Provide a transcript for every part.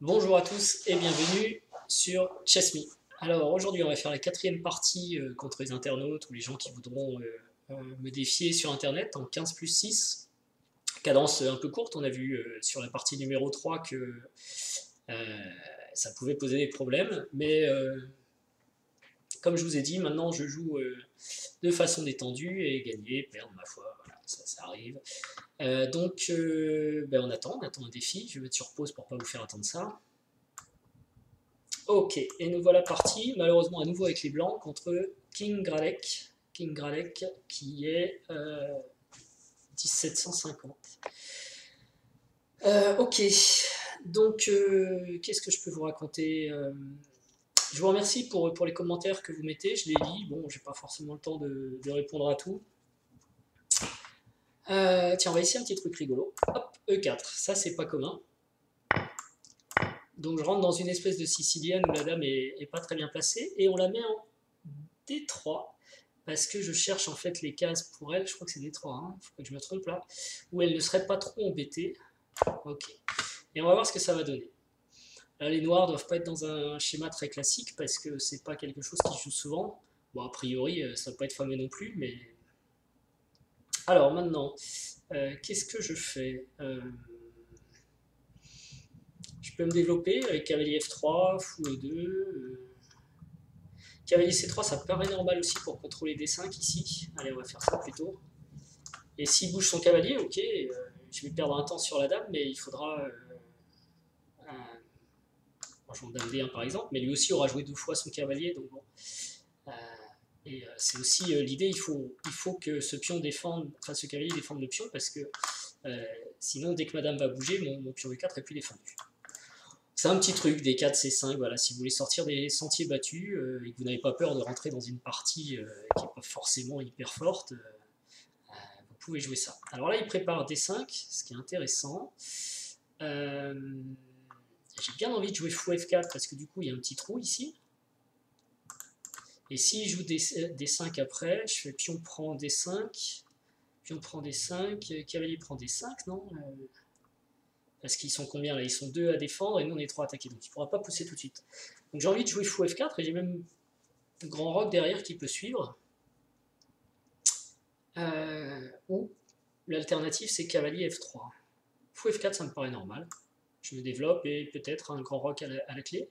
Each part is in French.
Bonjour à tous et bienvenue sur Chess.me. Alors aujourd'hui on va faire la quatrième partie contre les internautes ou les gens qui voudront me défier sur internet en 15 plus 6. Cadence un peu courte, on a vu sur la partie numéro 3 que euh, ça pouvait poser des problèmes, mais comme je vous ai dit, maintenant je joue de façon détendue et gagner, perdre ma foi, voilà, ça arrive. On attend un défi, je vais mettre sur pause pour ne pas vous faire attendre ça. Ok, et nous voilà partis, malheureusement à nouveau avec les blancs, contre King Gralek qui est 1750. Ok, qu'est-ce que je peux vous raconter Je vous remercie pour les commentaires que vous mettez, je les lis, bon, j'ai pas forcément le temps de répondre à tout. Tiens, on va essayer un petit truc rigolo. Hop, E4, ça c'est pas commun. Donc je rentre dans une espèce de sicilienne où la dame est pas très bien placée et on la met en D3 parce que je cherche en fait les cases pour elle, je crois que c'est D3, hein, faut pas que je me trompe là, où elle ne serait pas trop embêtée. Ok. Et on va voir ce que ça va donner. Là, les noirs doivent pas être dans un schéma très classique parce que c'est pas quelque chose qui joue souvent. Bon, a priori, ça va pas être fameux non plus, mais. Alors maintenant, qu'est-ce que je fais Je peux me développer avec cavalier F3, fou E2. Cavalier C3, ça paraît normal aussi pour contrôler D5 ici. Allez, on va faire ça plutôt. Et s'il bouge son cavalier, ok, je vais perdre un temps sur la dame, mais il faudra. Je dame D1 par exemple, mais lui aussi aura joué deux fois son cavalier, donc bon. C'est aussi l'idée, il faut que ce pion défende, enfin ce cavalier défende le pion, parce que sinon, dès que madame va bouger, mon pion E4 est plus défendu. C'est un petit truc, D4, C5, voilà, si vous voulez sortir des sentiers battus et que vous n'avez pas peur de rentrer dans une partie qui n'est pas forcément hyper forte, vous pouvez jouer ça. Alors là, il prépare D5, ce qui est intéressant. J'ai bien envie de jouer fou F4 parce que du coup, il y a un petit trou ici. Et s'il joue D5 après, je fais pion prend D5, pion prend D5, cavalier prend D5, non Parce qu'ils sont combien là? Ils sont 2 à défendre et nous on est 3 à attaquer, donc il ne pourra pas pousser tout de suite. Donc j'ai envie de jouer fou F4 et j'ai même grand roc derrière qui peut suivre. Ou l'alternative c'est cavalier F3. Fou F4 ça me paraît normal. Je me développe et peut-être un grand roc à la clé.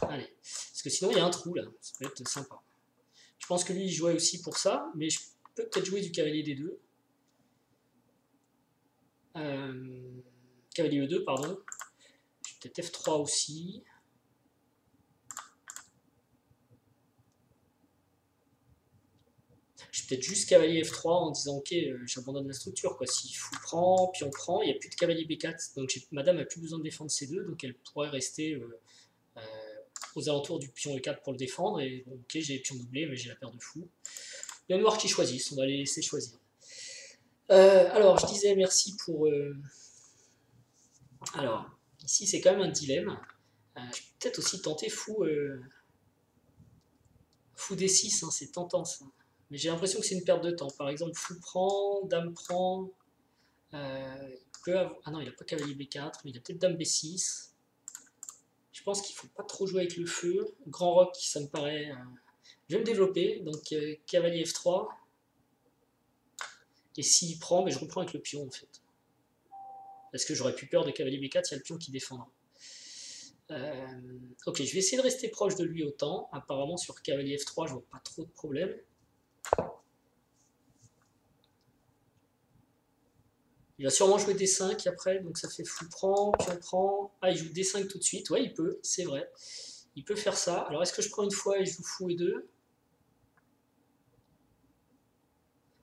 Allez, parce que sinon il y a un trou là, ça peut être sympa. Je pense que lui il jouait aussi pour ça, mais je peux peut-être jouer du cavalier D2. Cavalier E2, pardon. Peut-être F3 aussi. Je vais peut-être juste cavalier F3 en disant ok, j'abandonne la structure. Quoi. Si fou prend, pion prend, il n'y a plus de cavalier B4. Donc madame n'a plus besoin de défendre C2, donc elle pourrait rester aux alentours du pion E4 pour le défendre. Et bon, ok, j'ai les pions doublés, mais j'ai la paire de fou. Il y a noir qui choisissent, on va les laisser choisir. Alors, je disais merci pour. Alors, ici c'est quand même un dilemme. Je vais peut-être aussi tenter fou D6, hein, c'est tentant ça. Mais j'ai l'impression que c'est une perte de temps. Par exemple, fou prend, dame prend. Ah non, il n'a pas cavalier B4, mais il a peut-être dame B6. Je pense qu'il ne faut pas trop jouer avec le feu. Grand roc, ça me paraît. Je vais me développer. Donc cavalier F3. Et s'il prend, mais je reprends avec le pion en fait. Parce que j'aurais plus peur de cavalier B4, il y a le pion qui défendra. Ok, je vais essayer de rester proche de lui autant. Apparemment, sur cavalier F3, je vois pas trop de problème. Il va sûrement jouer D5 après, donc ça fait fou prend, pion prend. Ah, il joue D5 tout de suite. Ouais, il peut, c'est vrai. Il peut faire ça. Alors, est-ce que je prends une fois et je joue fou E2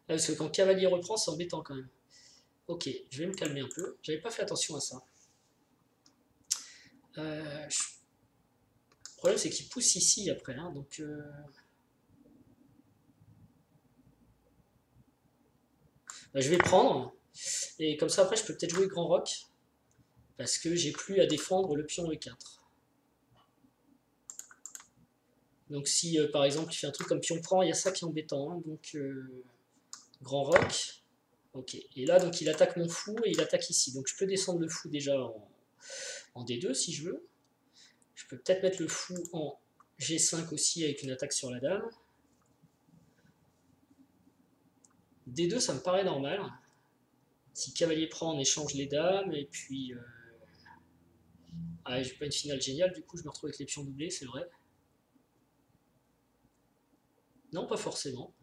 parce que quand cavalier reprend, c'est embêtant quand même. Ok, je vais me calmer un peu. J'avais pas fait attention à ça. Le problème, c'est qu'il pousse ici après. Hein, donc, je vais prendre. Et comme ça, après, je peux peut-être jouer grand roc. Parce que j'ai plus à défendre le pion E4. Donc si par exemple il fait un truc comme pion prend, il y a ça qui est embêtant. Hein, donc grand roc. Ok. Et là donc il attaque mon fou et il attaque ici. Donc je peux descendre le fou déjà en D2 si je veux. Je peux peut-être mettre le fou en G5 aussi avec une attaque sur la dame. D2 ça me paraît normal. Si cavalier prend, on échange les dames, et puis... Ah, j'ai pas une finale géniale, du coup je me retrouve avec les pions doublés, c'est vrai. Non, pas forcément.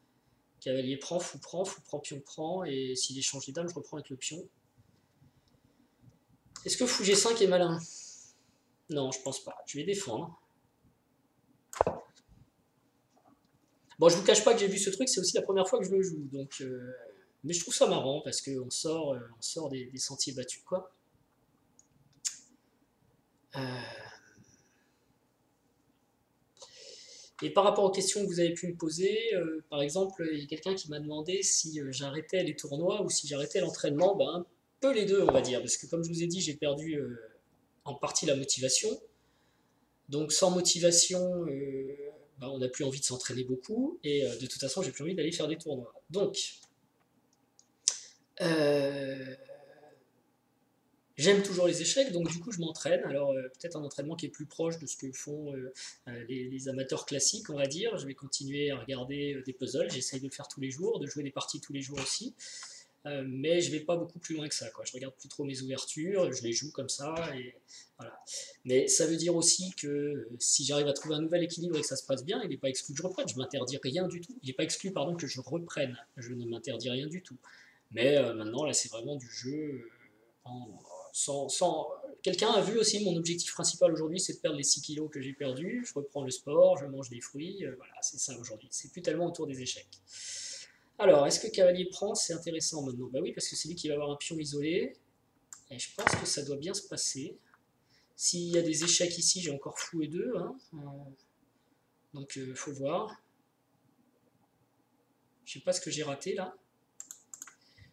Cavalier prend, fou prend, pion prend, et s'il échange les dames, je reprends avec le pion. Est-ce que fou G5 est malin? Non, je pense pas. Je vais défendre. Bon, je vous cache pas que j'ai vu ce truc, c'est aussi la première fois que je le joue, donc... Mais je trouve ça marrant, parce qu'on sort, on sort des sentiers battus, quoi. Et par rapport aux questions que vous avez pu me poser, par exemple, il y a quelqu'un qui m'a demandé si j'arrêtais les tournois ou si j'arrêtais l'entraînement. Ben, un peu les deux, on va dire, parce que comme je vous ai dit, j'ai perdu en partie la motivation. Donc sans motivation, ben, on n'a plus envie de s'entraîner beaucoup, et de toute façon, j'ai plus envie d'aller faire des tournois. Donc, j'aime toujours les échecs, donc du coup je m'entraîne. Alors peut-être un entraînement qui est plus proche de ce que font les amateurs classiques, on va dire. Je vais continuer à regarder des puzzles, j'essaye de le faire tous les jours, de jouer des parties tous les jours aussi. Mais je vais pas beaucoup plus loin que ça, quoi. Je regarde plus trop mes ouvertures, je les joue comme ça, et voilà. Mais ça veut dire aussi que si j'arrive à trouver un nouvel équilibre et que ça se passe bien, il n'est pas exclu que je reprenne, je m'interdis rien du tout. Il n'est pas exclu, pardon, que je reprenne, je ne m'interdis rien du tout. Mais maintenant, là, c'est vraiment du jeu sans... Quelqu'un a vu aussi mon objectif principal aujourd'hui, c'est de perdre les 6 kilos que j'ai perdus. Je reprends le sport, je mange des fruits. Voilà, c'est ça aujourd'hui. C'est plus tellement autour des échecs. Alors, est-ce que cavalier prend? C'est intéressant maintenant. Bah oui, parce que c'est lui qui va avoir un pion isolé. Et je pense que ça doit bien se passer. S'il y a des échecs ici, j'ai encore fou et 2. Hein. Donc, faut voir. Je sais pas ce que j'ai raté là.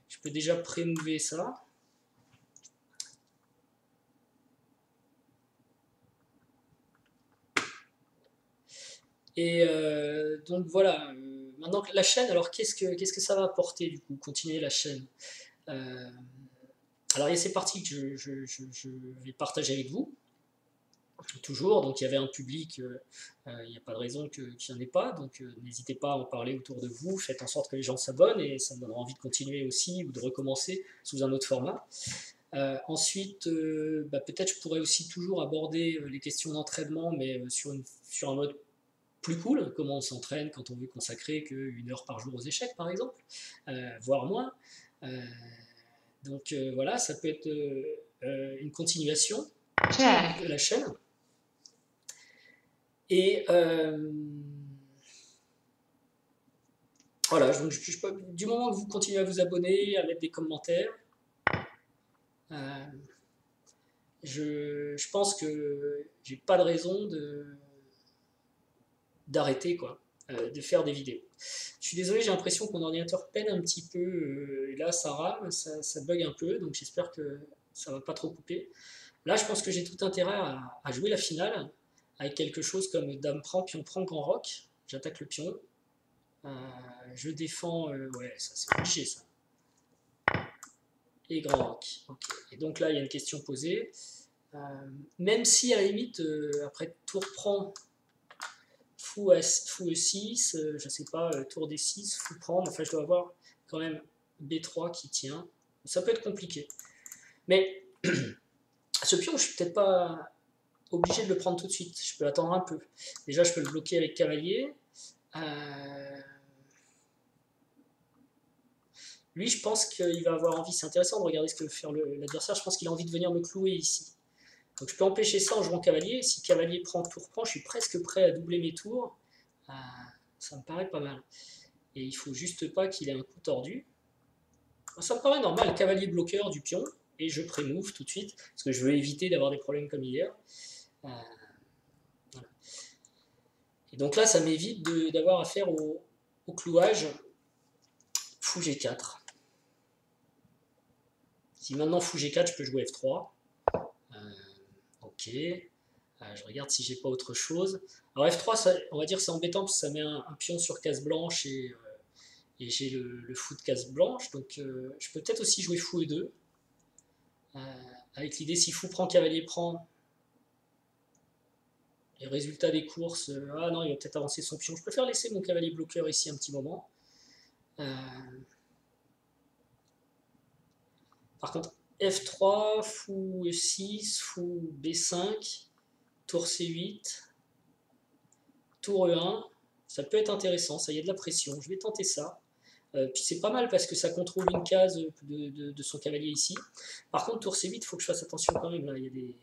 Je peux déjà pré-mouver ça. Et donc voilà, maintenant la chaîne, alors qu'est-ce que ça va apporter du coup, continuer la chaîne? Alors il y a ces parties que je vais partager avec vous, toujours, donc il y avait un public, il n'y a pas de raison qu'il n'y en ait pas, donc n'hésitez pas à en parler autour de vous, faites en sorte que les gens s'abonnent, et ça me donnera envie de continuer aussi, ou de recommencer sous un autre format. Ensuite, bah, peut-être je pourrais aussi toujours aborder les questions d'entraînement, mais sur un mode plus cool, comment on s'entraîne quand on veut consacrer qu'1 heure par jour aux échecs, par exemple, voire moins. Donc voilà, ça peut être une continuation de la chaîne. Et voilà, donc, du moment que vous continuez à vous abonner, à mettre des commentaires, je pense que j'ai pas de raison d'arrêter, quoi, de faire des vidéos. Je suis désolé, j'ai l'impression que mon ordinateur peine un petit peu, et là ça rame, ça bug un peu, donc j'espère que ça va pas trop couper. Là, je pense que j'ai tout intérêt à jouer la finale avec quelque chose comme dame prend, pion prend, grand roc. J'attaque le pion. Je défends, ouais, ça c'est obligé ça. Et grand roc. Okay. Et donc là, il y a une question posée. Même si à la limite, après tour prend, fou E6, je sais pas, tour D6, fou prend, enfin je dois avoir quand même B3 qui tient. Ça peut être compliqué. Mais ce pion, je suis peut-être pas obligé de le prendre tout de suite. Je peux attendre un peu. Déjà, je peux le bloquer avec cavalier. Lui, je pense qu'il va avoir envie. C'est intéressant de regarder ce que veut faire l'adversaire. Je pense qu'il a envie de venir me clouer ici. Donc je peux empêcher ça en jouant cavalier. Si cavalier prend, tour prend, je suis presque prêt à doubler mes tours. Ça me paraît pas mal. Et il faut juste pas qu'il ait un coup tordu. Ça me paraît normal. Cavalier bloqueur du pion. Et je pré-move tout de suite. Parce que je veux éviter d'avoir des problèmes comme hier. Voilà. Et donc là, ça m'évite d'avoir affaire au clouage fou G4. Si maintenant fou G4, je peux jouer F3. Ok. Je regarde si j'ai pas autre chose. Alors F3, ça, on va dire c'est embêtant parce que ça met un pion sur case blanche et j'ai le fou de case blanche. Donc je peux peut-être aussi jouer fou E2 Avec l'idée, si fou prend, cavalier prend, les résultats des courses, ah non, il va peut-être avancer son pion. Je préfère laisser mon cavalier bloqueur ici un petit moment. Par contre, F3, fou E6, fou B5, tour C8, tour E1, ça peut être intéressant, ça y a de la pression, je vais tenter ça. Puis c'est pas mal parce que ça contrôle une case de son cavalier ici. Par contre, tour C8, il faut que je fasse attention quand même, là, il y a des...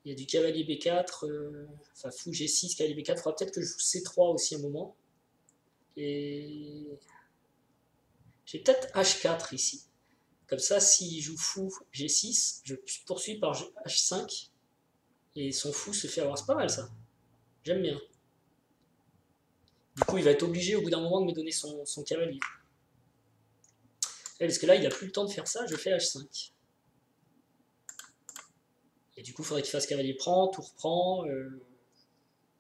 Il y a du cavalier B4, enfin fou G6, cavalier B4, il faudra peut-être que je joue C3 aussi un moment. Et j'ai peut-être H4 ici. Comme ça, s'il joue fou G6, je poursuis par H5. Et son fou se fait avoir. C'est pas mal ça. J'aime bien. Du coup, il va être obligé au bout d'un moment de me donner son cavalier. Parce que là, il n'a plus le temps de faire ça, je fais H5. Et du coup, il faudrait qu'il fasse cavalier prend, tour prend,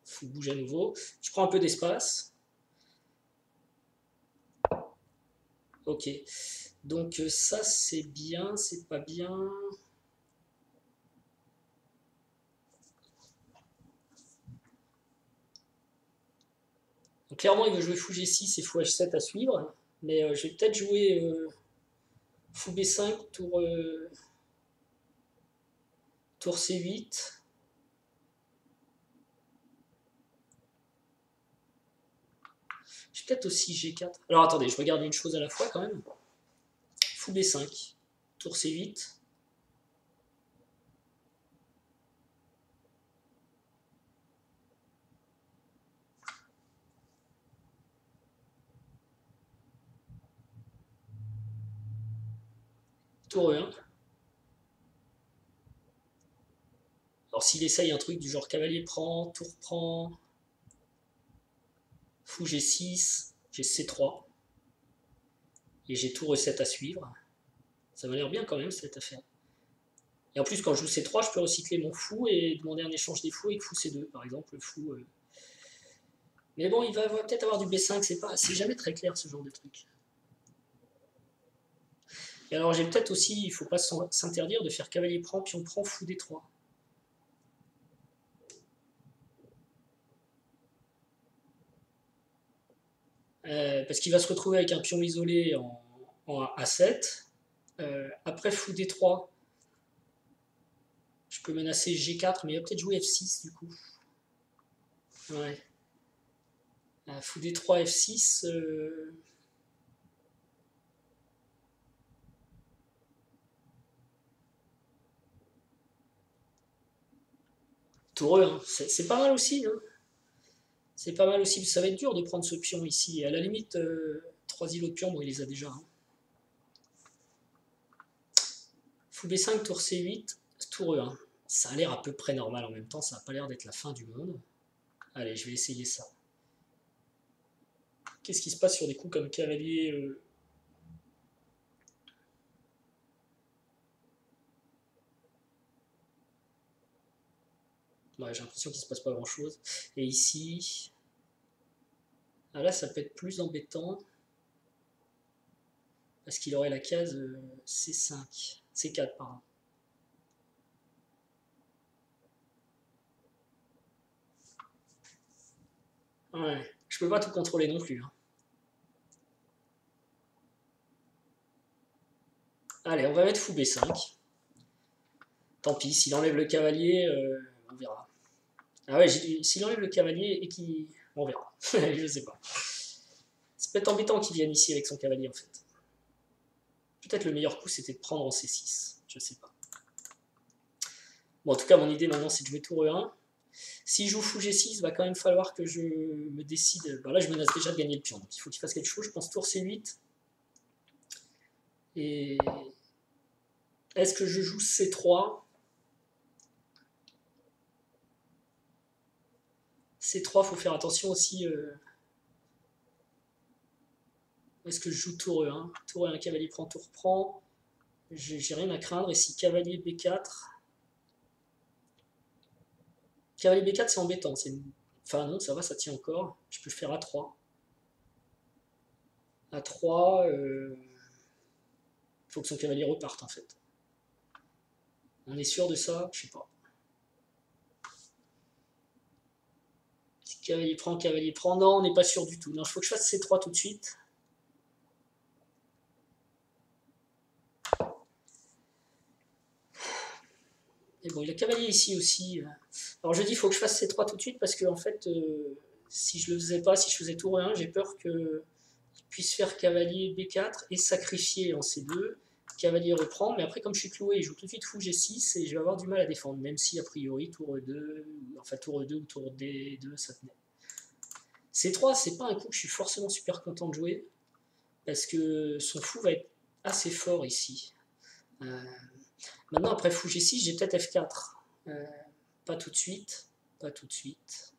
fou bouge à nouveau. Je prends un peu d'espace. Ok. Donc ça, c'est bien, c'est pas bien. Donc, clairement, il veut jouer fou G6 et fou H7 à suivre. Mais je vais peut-être jouer fou B5, tour C8. J'ai peut-être aussi G4. Alors attendez, je regarde une chose à la fois quand même. Fou B5, tour C8. Tour E1. Alors s'il essaye un truc du genre cavalier prend, tour prend, fou G6, j'ai C3. Et j'ai tour E7 à suivre. Ça m'a l'air bien quand même cette affaire. Et en plus quand je joue C3, je peux recycler mon fou et demander un échange des fous avec fou C2 par exemple. Le fou, mais bon, il va peut-être avoir du B5, c'est jamais très clair ce genre de truc. Et alors j'ai peut-être aussi, il ne faut pas s'interdire de faire cavalier prend, pion prend, fou D3. Parce qu'il va se retrouver avec un pion isolé en A7. Après fou D3, je peux menacer G4, mais il va peut-être jouer F6 du coup. Ouais. Fou D3, F6. Tour E1, c'est pas mal aussi. Hein. C'est pas mal aussi, ça va être dur de prendre ce pion ici. Et à la limite, 3 îlots de pion, bon, il les a déjà. Hein. Fou B5, tour C8, tour E1. Ça a l'air à peu près normal en même temps, ça n'a pas l'air d'être la fin du monde. Allez, je vais essayer ça. Qu'est-ce qui se passe sur des coups comme cavalier Ouais, j'ai l'impression qu'il ne se passe pas grand-chose. Et ici... Ah là, ça peut être plus embêtant. Parce qu'il aurait la case C5. C4, pardon. Ouais, je peux pas tout contrôler non plus. Hein. Allez, on va mettre fou B5. Tant pis, s'il enlève le cavalier, on verra. Ah ouais, s'il enlève le cavalier et qu'il... On verra. Je sais pas. C'est peut-être embêtant qu'il vienne ici avec son cavalier en fait. Peut-être le meilleur coup c'était de prendre en C6. Je sais pas. Bon, en tout cas, mon idée maintenant c'est de jouer tour E1. S'il joue fou G6, il va quand même falloir que je me décide. Bah là, je menace déjà de gagner le pion. Donc il faut qu'il fasse quelque chose. Je pense tour C8. Et est-ce que je joue C3? C3, faut faire attention aussi. Est-ce que je joue tour E1? Tour E1, cavalier prend, tour prend. J'ai rien à craindre. Et si cavalier B4? Cavalier B4, c'est embêtant. Une... Enfin, non, ça va, ça tient encore. Je peux faire A3. À 3, faut que son cavalier reparte en fait. On est sûr de ça? Je sais pas. Si cavalier prend, cavalier prend. Non, on n'est pas sûr du tout. Non, il faut que je fasse C3 tout de suite. Et bon, il a cavalier ici aussi. Alors je dis, il faut que je fasse C3 tout de suite parce que en fait, si je le faisais pas, si je faisais tour E1, j'ai peur qu'il puisse faire cavalier B4 et sacrifier en C2. Cavalier reprend, mais après comme je suis cloué, il joue tout de suite fou G6 et je vais avoir du mal à défendre, même si a priori tour E2, enfin tour E2 ou tour D2, ça tenait. C3, c'est pas un coup que je suis forcément super content de jouer, parce que son fou va être assez fort ici. Maintenant, après fou G6, j'ai peut-être F4. Pas tout de suite, pas tout de suite.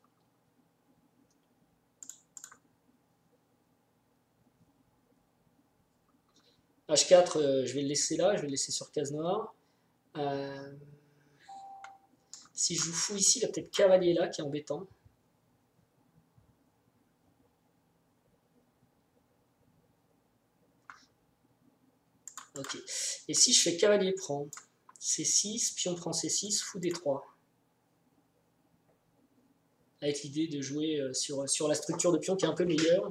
H4, je vais le laisser là, je vais le laisser sur case noire. Si je joue fou ici, il a peut-être cavalier là qui est embêtant. Ok. Et si je fais cavalier prend, C6, pion prend C6, fou D3. Avec l'idée de jouer sur la structure de pion qui est un peu meilleure.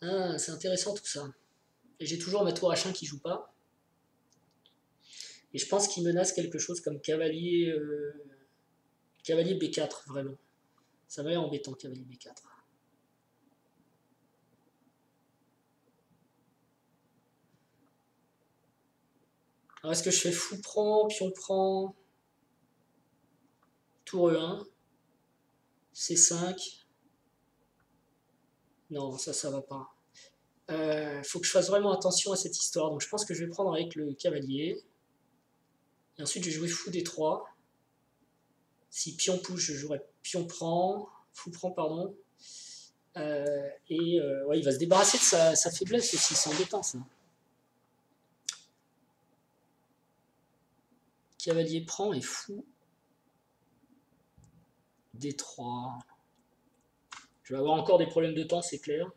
Ah, c'est intéressant tout ça. Et j'ai toujours ma tour H1 qui joue pas. Et je pense qu'il menace quelque chose comme cavalier, cavalier B4, vraiment. Ça va être embêtant, cavalier B4. Alors est-ce que je fais fou prend, pion prend, tour E1, C5? Non, ça va pas. Faut que je fasse vraiment attention à cette histoire. Donc je pense que je vais prendre avec le cavalier. Et ensuite je vais jouer fou D3. Si pion pousse, je jouerai pion prend, fou prend, pardon. Ouais, il va se débarrasser de sa faiblesse aussi, c'est embêtant ça. Cavalier prend et fou D3. Je vais avoir encore des problèmes de temps, c'est clair.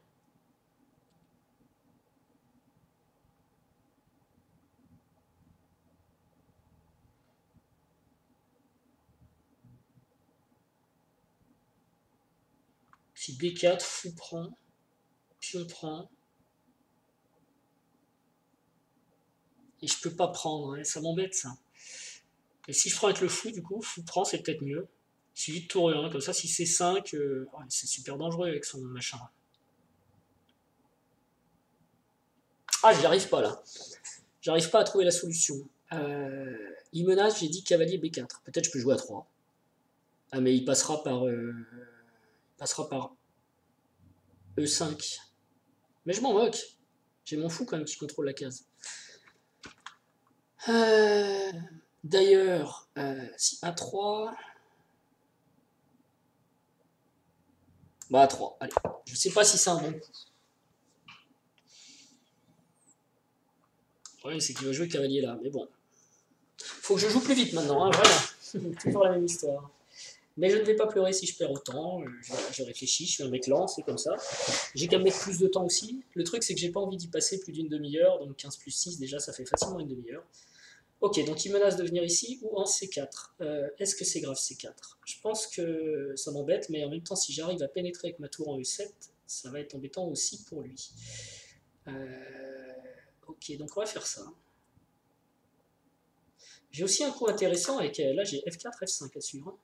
Si D4, fou prend, pion prend. Et je peux pas prendre, hein, ça m'embête ça. Et si je prends avec le fou, du coup, fou prend, c'est peut-être mieux. Suivi de tour 1, comme ça, si c'est 5, ouais, c'est super dangereux avec son machin. Ah, j'y arrive pas là. J'arrive pas à trouver la solution. Il menace, j'ai dit cavalier B4. Peut-être je peux jouer à 3. Ah, mais il passera par E5. Mais je m'en moque. J'ai mon fou quand même qui contrôle la case. D'ailleurs, si A3. Bah A3, allez. Je sais pas si c'est un bon coup. Le problème c'est qu'il va jouer cavalier là, mais bon. Faut que je joue plus vite maintenant, hein, voilà. Toujours la même histoire. Mais je ne vais pas pleurer si je perds autant. Je réfléchis, je suis un mec lent, c'est comme ça. J'ai qu'à mettre plus de temps aussi. Le truc, c'est que j'ai pas envie d'y passer plus d'une demi-heure. Donc 15 plus 6, déjà, ça fait facilement une demi-heure. Ok, donc il menace de venir ici ou en C4. Est-ce que c'est grave C4? Je pense que ça m'embête, mais en même temps, si j'arrive à pénétrer avec ma tour en E7, ça va être embêtant aussi pour lui. Ok, donc on va faire ça. J'ai aussi un coup intéressant avec, là j'ai F4, F5 à suivre.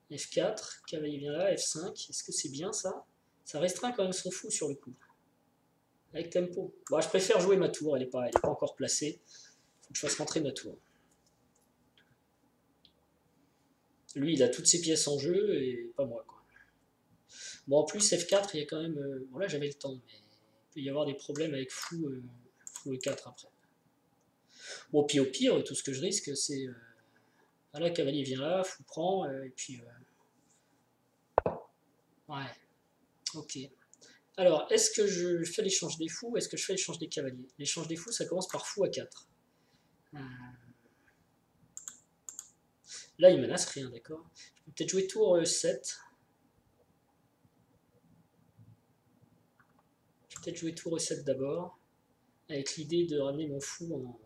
F4, cavalier vient là, F5, est-ce que c'est bien ça? Ça restreint quand même son fou sur le coup. Avec tempo. Bon, je préfère jouer ma tour, elle n'est pas encore placée. Il faut que je fasse rentrer ma tour. Lui, il a toutes ses pièces en jeu et pas moi, quoi. Bon, en plus, F4, il y a quand même... bon, là, j'avais le temps, mais il peut y avoir des problèmes avec fou E4 après. Bon, puis au pire, tout ce que je risque, c'est... voilà, cavalier vient là, fou prend, et puis... ouais, ok. Alors, est-ce que je fais l'échange des fous ou est-ce que je fais l'échange des cavaliers? L'échange des fous, ça commence par fou à 4. Là, il menace rien, d'accord. Je peux peut-être jouer tour 7. peut-être jouer tour E7 d'abord, avec l'idée de ramener mon fou en...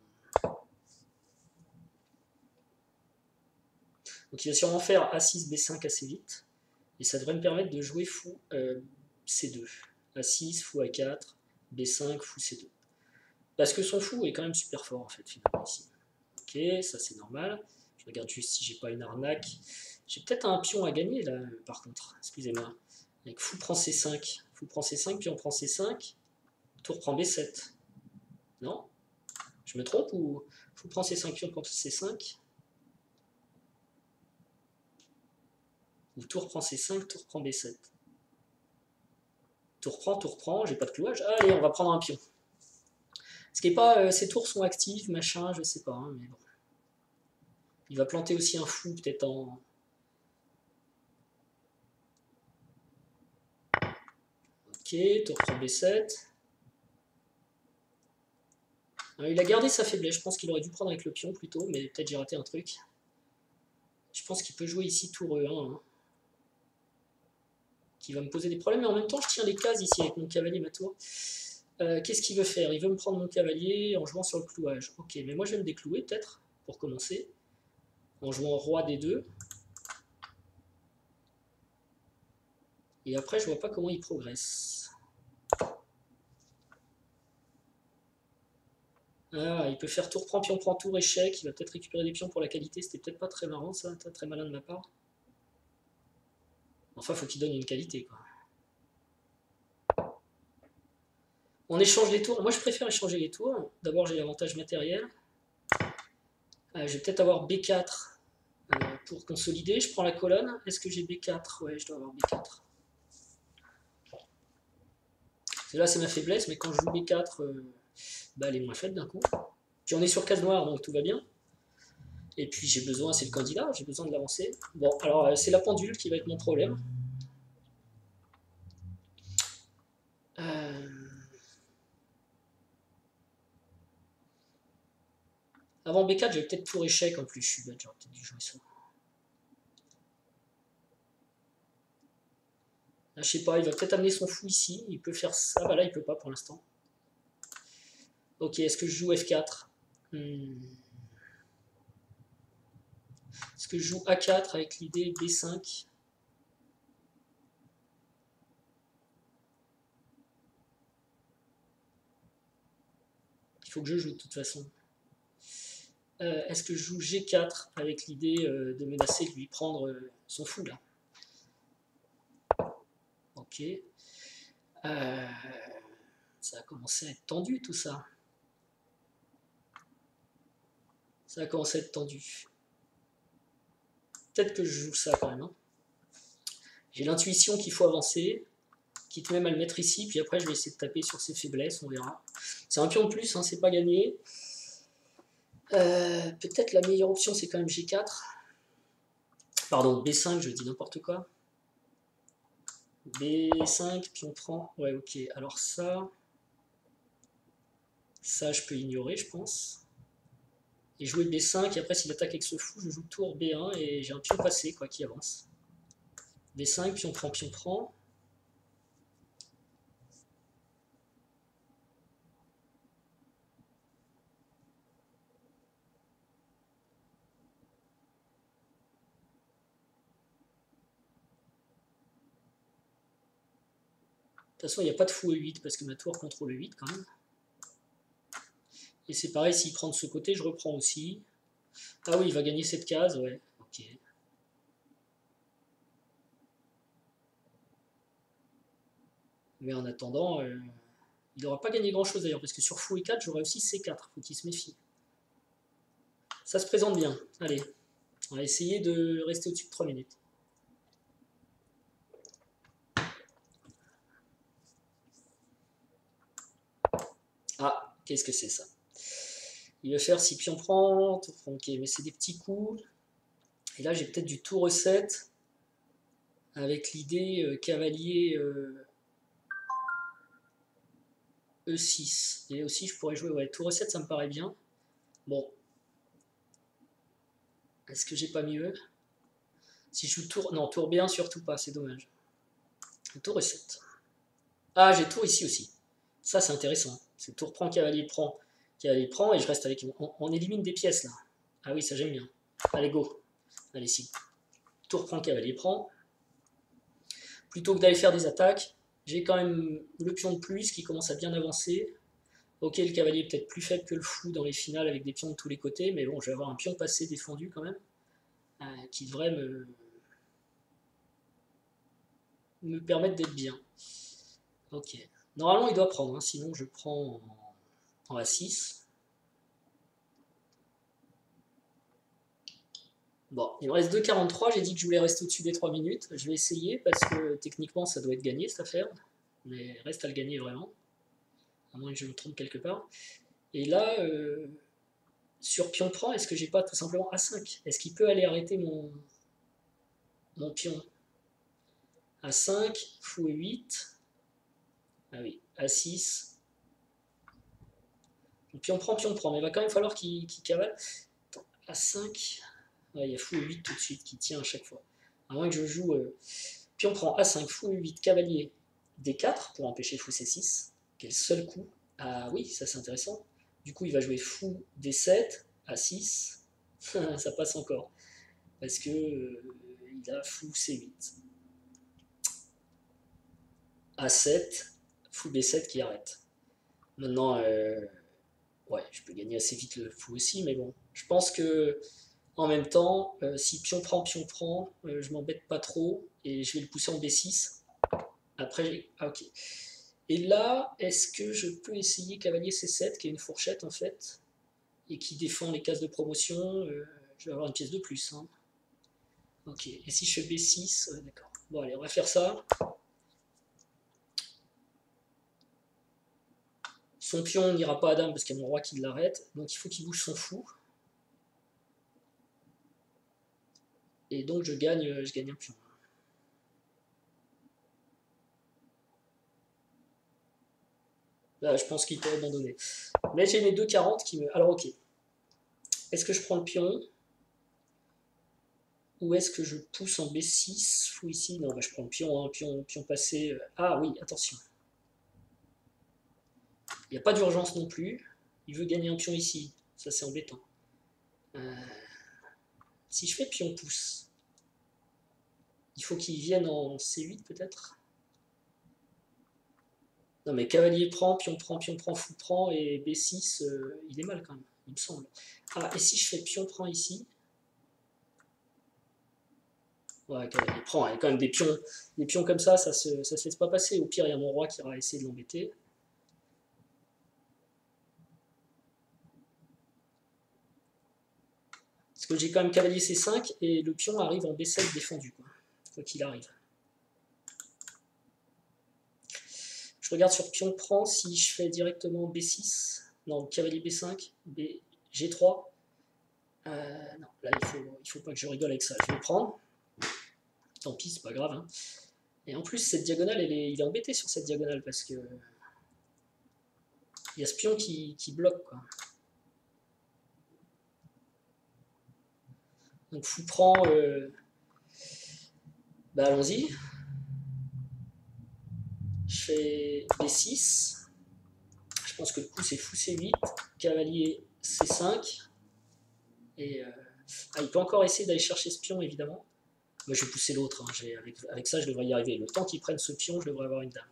Donc il va sûrement faire A6, B5 assez vite, et ça devrait me permettre de jouer fou C2. A6, fou A4, B5, fou C2. Parce que son fou est quand même super fort en fait, finalement, ici. Ok, ça c'est normal. Je regarde juste si j'ai pas une arnaque. J'ai peut-être un pion à gagner là, par contre, excusez-moi. Avec fou prend C5, fou prend C5, pion prend C5, tour prend B7. Non? Je me trompe ou fou prend C5, pion prend C5? Ou tour prend C5, tour prend B7. Tour prend, j'ai pas de clouage. Allez, on va prendre un pion. Ce qui est pas, ces tours sont actifs, machin, je sais pas, hein, mais bon. Il va planter aussi un fou, peut-être en... Ok, tour prend B7. Il a gardé sa faiblesse, je pense qu'il aurait dû prendre avec le pion plutôt, mais peut-être j'ai raté un truc. Je pense qu'il peut jouer ici tour E1, hein, qui va me poser des problèmes, mais en même temps je tiens les cases ici avec mon cavalier, ma tour. Qu'est-ce qu'il veut faire? Il veut me prendre mon cavalier en jouant sur le clouage. Ok, mais moi je vais me déclouer peut-être, pour commencer, en jouant roi D2. Et après je vois pas comment il progresse. Ah, il peut faire tour prend tour, échec, il va peut-être récupérer des pions pour la qualité, c'était peut-être pas très marrant ça, très malin de ma part. Enfin, faut qu'il donne une qualité, quoi. On échange les tours, moi je préfère échanger les tours. D'abord j'ai l'avantage matériel. Je vais peut-être avoir B4 pour consolider, je prends la colonne. Est-ce que j'ai B4? Ouais, je dois avoir B4. Là c'est ma faiblesse, mais quand je joue B4, bah, elle est moins faible d'un coup. Puis on est sur case noire, donc tout va bien. Et puis j'ai besoin, c'est le candidat, j'ai besoin de l'avancer. Bon, alors c'est la pendule qui va être mon problème. Avant B4, j'avais peut-être tour échec en plus, je suis bête, j'aurais peut-être dû jouer ça. Là, je sais pas, il va peut-être amener son fou ici, il peut faire ça, bah là il peut pas pour l'instant. Ok, est-ce que je joue F4? Est-ce que je joue A4 avec l'idée B5? Il faut que je joue de toute façon. Est-ce que je joue G4 avec l'idée de menacer de lui prendre son fou là? Ok. Ça a commencé à être tendu tout ça. Ça a commencé à être tendu. Peut-être que je joue ça quand même. Hein. J'ai l'intuition qu'il faut avancer, quitte même à le mettre ici, puis après je vais essayer de taper sur ses faiblesses, on verra. C'est un pion de plus, hein, c'est pas gagné. Peut-être la meilleure option c'est quand même G4. Pardon, B5, je dis n'importe quoi. B5, pion prend. Ouais, ok. Alors ça je peux ignorer, je pense. Et jouer B5, et après s'il attaque avec ce fou, je joue tour B1 et j'ai un pion passé quoi, qui avance. B5, pion prend, pion prend. De toute façon, il n'y a pas de fou E8 parce que ma tour contrôle E8 quand même. Et c'est pareil, s'il prend de ce côté, je reprends aussi. Ah oui, il va gagner cette case, ouais. Ok. Mais en attendant, il n'aura pas gagné grand chose d'ailleurs, parce que sur fou E4, j'aurai aussi C4, faut qu'il se méfie. Ça se présente bien. Allez, on va essayer de rester au-dessus de 3 minutes. Ah, qu'est-ce que c'est ça? Il va faire si pion prend, tour prend, ok, mais c'est des petits coups. Et là, j'ai peut-être du tour E7, avec l'idée cavalier E6. Et aussi, je pourrais jouer, ouais, tour E7, ça me paraît bien. Bon. Est-ce que j'ai pas mieux? Si je joue tour... Non, tour B1, surtout pas, c'est dommage. Tour E7. Ah, j'ai tour ici aussi. Ça, c'est intéressant. C'est tour prend, cavalier prend, et je reste avec... On élimine des pièces, là. Ah oui, ça j'aime bien. Allez, go. Allez, si. Tour prend, cavalier prend. Plutôt que d'aller faire des attaques, j'ai quand même le pion de pluie, ce qui commence à bien avancer. Ok, le cavalier est peut-être plus faible que le fou dans les finales avec des pions de tous les côtés, mais bon, je vais avoir un pion passé défendu quand même, qui devrait me permettre d'être bien. Ok. Normalement, il doit prendre, hein, sinon je prends en A6. Bon, il me reste 2,43, j'ai dit que je voulais rester au-dessus des 3 minutes. Je vais essayer parce que techniquement ça doit être gagné cette affaire, mais reste à le gagner vraiment, à moins que je me trompe quelque part. Et là, sur pion prend, est-ce que j'ai pas tout simplement A5? Est-ce qu'il peut aller arrêter mon pion? A5, fou E8. Ah oui, A6. Pion prend, mais il va quand même falloir qu'il cavale. Attends, A5. Ouais, il y a fou E8 tout de suite qui tient à chaque fois. À moins que je joue pion prend A5, fou E8, cavalier D4 pour empêcher fou C6. Quel seul coup. Ah oui, ça c'est intéressant. Du coup, il va jouer fou D7, A6. Ça passe encore. Parce que il a fou C8. A7, fou B7 qui arrête. Maintenant, ouais, je peux gagner assez vite le fou aussi, mais bon. Je pense que en même temps, si pion prend, je m'embête pas trop et je vais le pousser en B6. Après, ah ok. Et là, est-ce que je peux essayer cavalier C7, qui est une fourchette en fait, et qui défend les cases de promotion? Je vais avoir une pièce de plus. Hein. Ok. Et si je fais B6, d'accord. Bon, allez, on va faire ça. Son pion n'ira pas à dame parce qu'il y a mon roi qui l'arrête, donc il faut qu'il bouge son fou. Et donc je gagne un pion. Là, je pense qu'il peut abandonner. Mais j'ai mes 2,40 qui me... Alors ok. Est-ce que je prends le pion? Ou est-ce que je pousse en B6? Fou ici. Non, bah, je prends le pion, hein, pion passé. Ah oui, attention. Il n'y a pas d'urgence non plus. Il veut gagner un pion ici. Ça, c'est embêtant. Si je fais pion pousse, il faut qu'il vienne en C8 peut-être. Non, mais cavalier prend, fou prend, et B6, il est mal quand même, il me semble. Ah, et si je fais pion prend ici? Ouais, cavalier prend, il y a quand même des pions comme ça se laisse pas passer. Au pire, il y a mon roi qui ira essayer de l'embêter. Parce que j'ai quand même cavalier C5 et le pion arrive en B7 défendu, quoi. Quoi qu'il arrive. Je regarde sur pion prend si je fais directement B6. Non, cavalier B5, G3. Non, là il faut pas que je rigole avec ça. Je vais prendre. Tant pis, c'est pas grave. Hein. Et en plus, cette diagonale, il est embêté sur cette diagonale parce que il y a ce pion qui bloque, quoi. Donc fou prend. Bah allons-y. Je fais B6. Je pense que le coup c'est fou C8, cavalier C5. Et il peut encore essayer d'aller chercher ce pion évidemment. Moi je vais pousser l'autre. Hein. Avec ça je devrais y arriver. Le temps qu'il prenne ce pion, je devrais avoir une dame.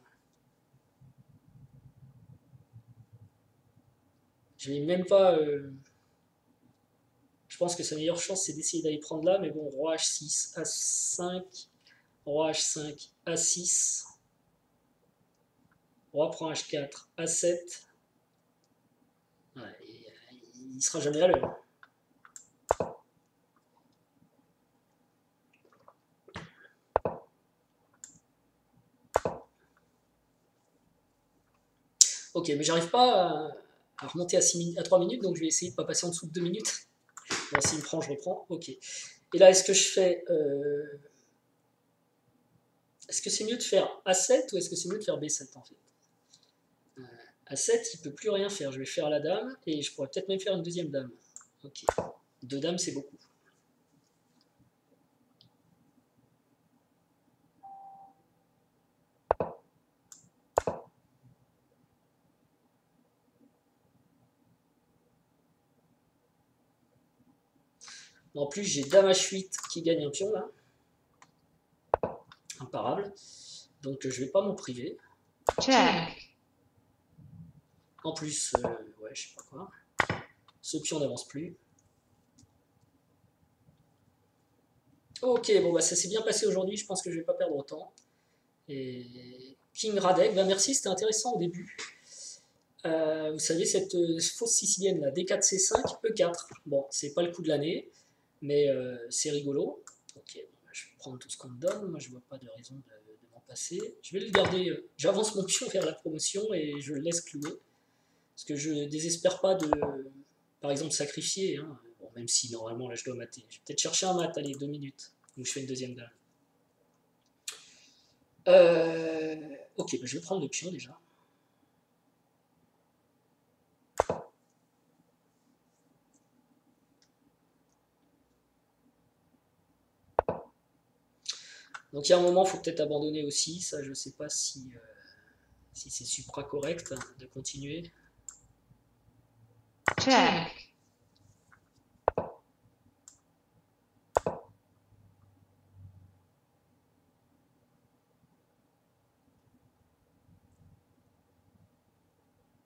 Je n'ai même pas. Je pense que sa meilleure chance c'est d'essayer d'aller prendre là, mais bon, roi H6, A5, roi H5, A6, roi prend H4, A7. Ouais, il sera jamais à l'heure. Ok, mais j'arrive pas à remonter à 3 minutes, donc je vais essayer de ne pas passer en dessous de 2 minutes. Bon, s'il me prend, je reprends. Ok. Et là, est-ce que je fais. Est-ce que c'est mieux de faire A7 ou est-ce que c'est mieux de faire B7 en fait? A7, il ne peut plus rien faire. Je vais faire la dame et je pourrais peut-être même faire une deuxième dame. Ok. 2 dames, c'est beaucoup. En plus, j'ai dame H8 qui gagne un pion là. Imparable. Donc je vais pas m'en priver. Check. En plus, ouais, je sais pas quoi. Ce pion n'avance plus. Ok, bon bah ça s'est bien passé aujourd'hui, je pense que je vais pas perdre autant. Et King Radek, bah merci, c'était intéressant au début. Vous savez, cette fausse sicilienne là, D4, C5, E4. Bon, c'est pas le coup de l'année, mais c'est rigolo. Ok, bon, je vais prendre tout ce qu'on me donne, moi je vois pas de raison de m'en passer. Je vais le garder, j'avance mon pion vers la promotion et je le laisse clouer. Parce que je désespère pas de, par exemple, sacrifier, hein. Bon, même si normalement là je dois mater. Je vais peut-être chercher un mat, allez, 2 minutes. Donc je fais une deuxième dame. Ok, bah, je vais prendre le pion déjà. Donc il y a un moment, il faut peut-être abandonner aussi. Ça, je ne sais pas si c'est supra correct de continuer. Check.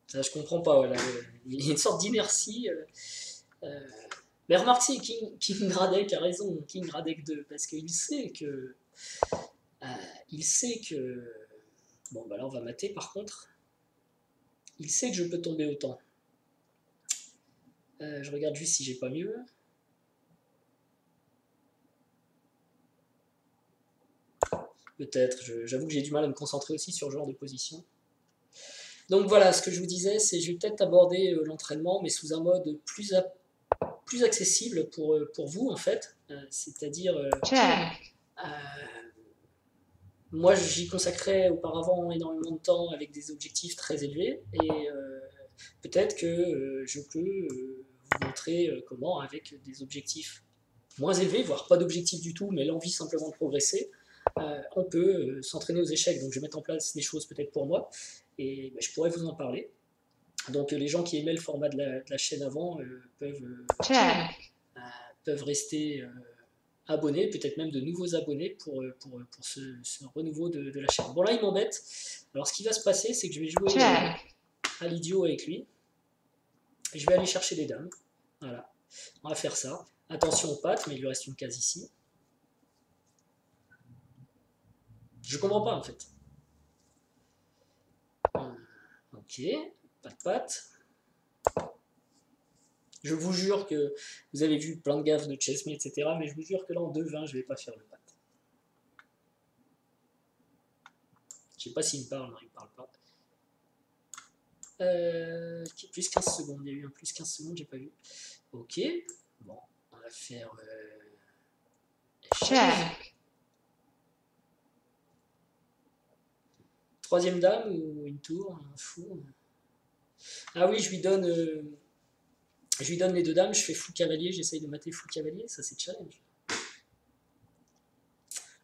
Ça, je comprends pas. Voilà. Il y a une sorte d'inertie. Mais remarque, c'est King Radek a raison, King Radek 2, parce qu'il sait que. Il sait que. Bon, bah là, on va mater par contre. Il sait que je peux tomber autant. Je regarde juste si j'ai pas mieux. Peut-être, j'avoue que j'ai du mal à me concentrer aussi sur ce genre de position. Donc voilà, ce que je vous disais, c'est que je vais peut-être aborder l'entraînement, mais sous un mode plus accessible pour vous, en fait. C'est-à-dire, moi, j'y consacrais auparavant énormément de temps avec des objectifs très élevés, et peut-être que je peux vous montrer comment, avec des objectifs moins élevés, voire pas d'objectifs du tout, mais l'envie simplement de progresser, on peut s'entraîner aux échecs. Donc je vais mettre en place des choses peut-être pour moi, et je pourrais vous en parler. Donc les gens qui aimaient le format de la chaîne avant peuvent rester abonnés, peut-être même de nouveaux abonnés pour ce renouveau de la chaîne. Bon là il m'embête, alors ce qui va se passer c'est que je vais jouer à l'idiot avec lui, et je vais aller chercher des dames, voilà, on va faire ça, attention aux pattes, mais il lui reste une case ici. Je comprends pas en fait. Ok, pas de pattes. Je vous jure que vous avez vu plein de gaffes de Chess Me, etc. Mais je vous jure que là, en 2-20, je vais pas faire le pat. Je sais pas s'il me parle, non, il me parle pas. Plus 15 secondes, il y a eu un plus 15 secondes, j'ai pas vu. Ok, bon, on va faire check. Troisième dame ou une tour, un fou. Ah oui, je lui donne les deux dames, je fais fou cavalier, j'essaye de mater fou cavalier, ça c'est challenge.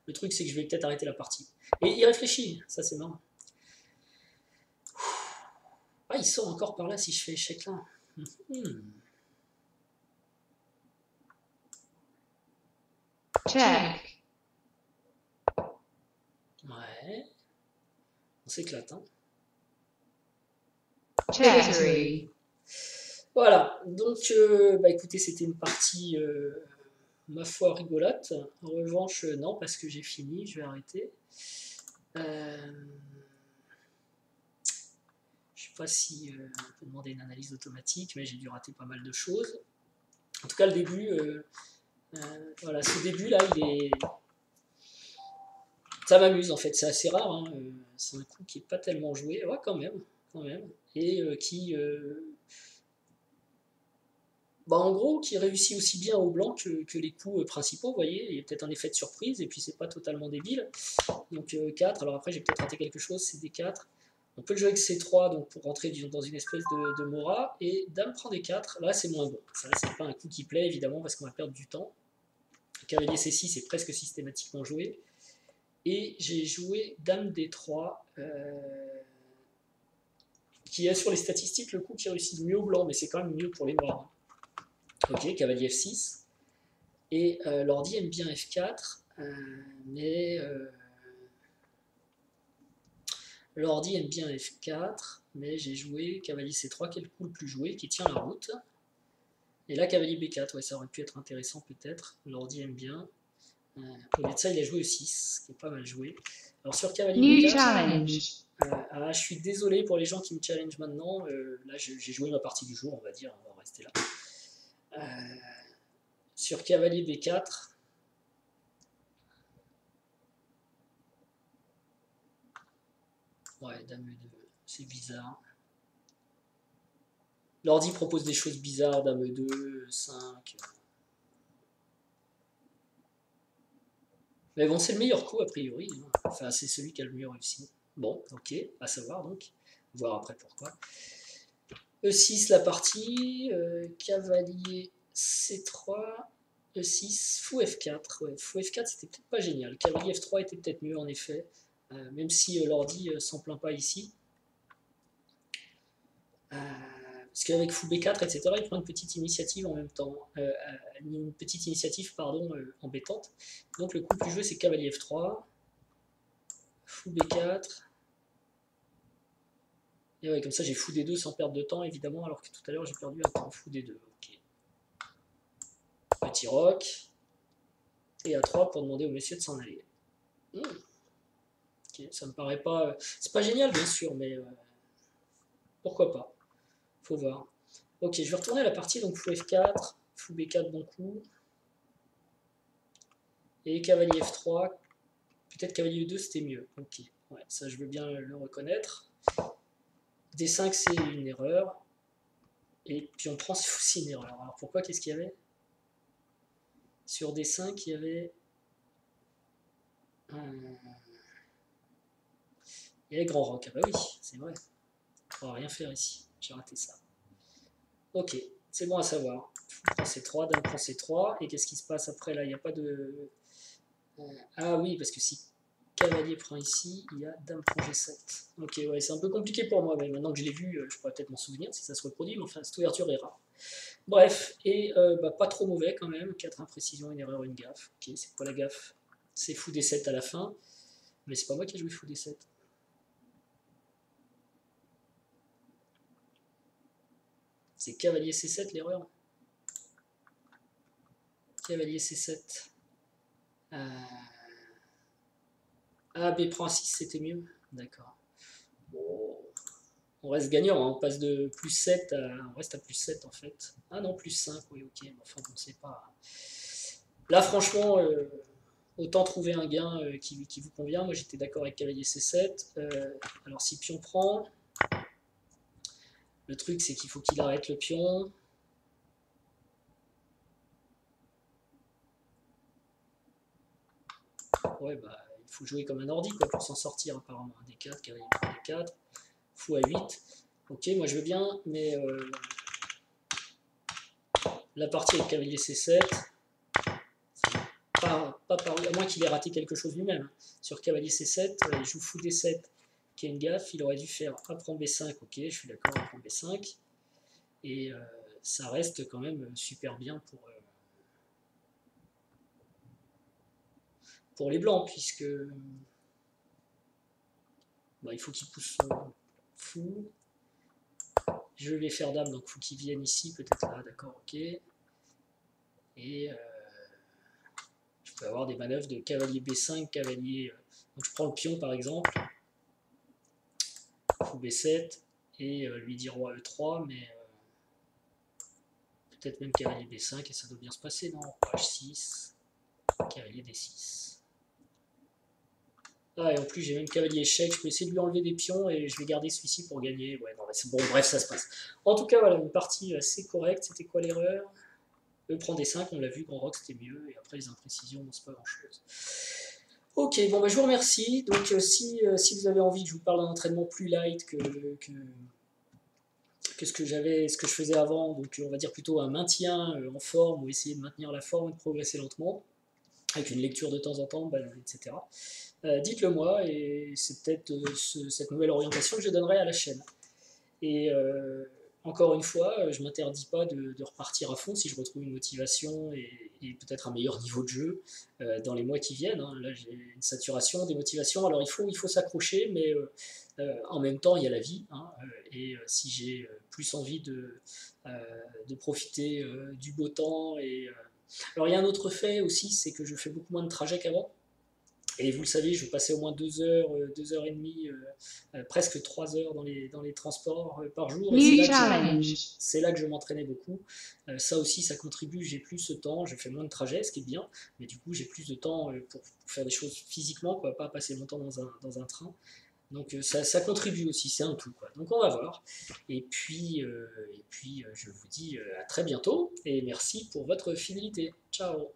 Le truc c'est que je vais peut-être arrêter la partie. Et il réfléchit, ça c'est marrant. Ah, il sort encore par là si je fais échec là. Check. Ouais. On s'éclate, hein. Victory. Voilà, donc écoutez, c'était une partie, ma foi, rigolote. En revanche, non, parce que j'ai fini, je vais arrêter. Je sais pas si on peut demander une analyse automatique, mais j'ai dû rater pas mal de choses. En tout cas, le début, voilà, ce début-là, ça m'amuse en fait, c'est assez rare, hein. C'est un coup qui est pas tellement joué, ouais, quand même, et qui, en gros, qui réussit aussi bien au blanc que les coups principaux, vous voyez, il y a peut-être un effet de surprise, et puis c'est pas totalement débile. Donc 4, alors après j'ai peut-être raté quelque chose, c'est D4. On peut le jouer avec C3, donc pour rentrer dans une espèce de Mora, et Dame prend D4, là c'est moins bon. Ça, c'est pas un coup qui plaît, évidemment, parce qu'on va perdre du temps. Cavalier C6 est presque systématiquement joué. Et j'ai joué Dame D3, qui est sur les statistiques le coup qui réussit le mieux au blanc, mais c'est quand même mieux pour les noirs. Ok, cavalier F6. Et l'ordi aime bien F4, mais l'ordi aime bien F4, mais j'ai joué cavalier C3 qui est le coup le plus joué, qui tient la route. Et là, cavalier B4, ouais, ça aurait pu être intéressant peut-être. L'ordi aime bien. Au lieu de ça, il a joué E6, qui est pas mal joué. Alors sur cavalier New B4, challenge. je suis désolé pour les gens qui me challengent maintenant. Là, j'ai joué ma partie du jour, on va dire, on va rester là. Sur cavalier B4, ouais, dame E2, c'est bizarre. L'ordi propose des choses bizarres, dame E2, 5. Mais bon, c'est le meilleur coup a priori. Enfin, c'est celui qui a le mieux réussi. Bon, ok, à savoir donc. Voir après pourquoi. E6 la partie, cavalier C3, E6, fou F4. Ouais, fou F4 c'était peut-être pas génial. Cavalier F3 était peut-être mieux en effet. Même si l'ordi s'en plaint pas ici. Parce qu'avec fou B4, etc., il prend une petite initiative en même temps. Une petite initiative, pardon, embêtante. Donc le coup le plus joué, c'est cavalier F3, fou B4. Et ouais, comme ça, j'ai fou D2 sans perdre de temps, évidemment, alors que tout à l'heure, j'ai perdu un temps. Fou D2, ok. Petit roc. Et A3 pour demander au monsieur de s'en aller. Ok, ça me paraît pas... c'est pas génial, bien sûr, mais pourquoi pas. Faut voir. Ok, je vais retourner à la partie, donc fou F4, fou B4, bon coup. Et cavalier F3, peut-être cavalier E2, c'était mieux. Ok, ouais, ça je veux bien le reconnaître. D5, c'est une erreur. Et puis on prend, c'est aussi une erreur. Alors pourquoi, qu'est-ce qu'il y avait? Sur D5, il y avait... Il y avait grand roc. Ah bah oui, c'est vrai. On va rien faire ici. J'ai raté ça. Ok, c'est bon à savoir. Fou prend C3, dame prend C3. Et qu'est-ce qui se passe après là? Il n'y a pas de... ah oui, parce que si cavalier prend ici, il y a dame prend G7. Ok, ouais, c'est un peu compliqué pour moi, mais maintenant que je l'ai vu, je pourrais peut-être m'en souvenir si ça se reproduit, mais enfin, cette ouverture est rare. Bref, et pas trop mauvais quand même. 4 imprécisions, une erreur, une gaffe. Ok, c'est quoi la gaffe? C'est fou D7 à la fin, mais c'est pas moi qui ai joué fou D7. C'est cavalier C7 l'erreur. Cavalier C7. Ah, B prend 6, c'était mieux. D'accord. Bon, on reste gagnant, hein. On passe de plus 7 à... On reste à plus 7 en fait. Ah non, plus 5, oui, ok. Mais enfin, on ne sait pas. Là, franchement, autant trouver un gain qui vous convient. Moi, j'étais d'accord avec cavalier C7. Alors, si pion prend, le truc, c'est qu'il faut qu'il arrête le pion. Ouais, bah, il faut jouer comme un ordi quoi, pour s'en sortir, apparemment. D4, cavalier D4, fou à 8. Ok, moi je veux bien, mais la partie avec cavalier C7, pas paru, à moins qu'il ait raté quelque chose lui-même. Sur cavalier C7, il joue fou D7, qui est une gaffe, il aurait dû faire A prend B5, ok, je suis d'accord, A prend B5, et ça reste quand même super bien pour les blancs, puisque bah, il faut qu'il pousse son fou. Je vais faire dame, donc il faut qu'il vienne ici, peut-être là, d'accord, ok. Et je peux avoir des manœuvres de cavalier B5, cavalier... donc je prends le pion par exemple, fou B7, et lui dire roi E3, mais peut-être même cavalier B5, et ça doit bien se passer, non? Roi H6, cavalier D6. Ah, et en plus j'ai même cavalier échec, je peux essayer de lui enlever des pions, et je vais garder celui-ci pour gagner. Ouais, non, c'est bon, bref, ça se passe. En tout cas, voilà, une partie assez correcte. C'était quoi l'erreur? E prend D5, on l'a vu, grand rock c'était mieux, et après les imprécisions, c'est pas grand chose. Ok, bon bah je vous remercie. Donc si vous avez envie que je vous parle d'un entraînement plus light que ce que je faisais avant, donc on va dire plutôt un maintien en forme, ou essayer de maintenir la forme et de progresser lentement, avec une lecture de temps en temps, etc. Dites-le moi, et c'est peut-être cette nouvelle orientation que je donnerai à la chaîne. Et encore une fois, je ne m'interdis pas de repartir à fond si je retrouve une motivation et peut-être un meilleur niveau de jeu dans les mois qui viennent, hein. Là, j'ai une saturation, des motivations. Alors, il faut s'accrocher, mais en même temps, il y a la vie, hein, et si j'ai plus envie euh, de profiter du beau temps. Alors, il y a un autre fait aussi, c'est que je fais beaucoup moins de trajets qu'avant. Et vous le savez, je passais au moins 2 heures et demie, presque 3 heures dans les transports par jour. Et New challenge. c'est là que je m'entraînais beaucoup. Ça aussi, ça contribue. J'ai plus ce temps, je fais moins de trajets, ce qui est bien. Mais du coup, j'ai plus de temps pour faire des choses physiquement, quoi, pas passer mon temps dans un train. Donc ça contribue aussi, c'est un tout, quoi. Donc on va voir. Et puis je vous dis à très bientôt et merci pour votre fidélité. Ciao.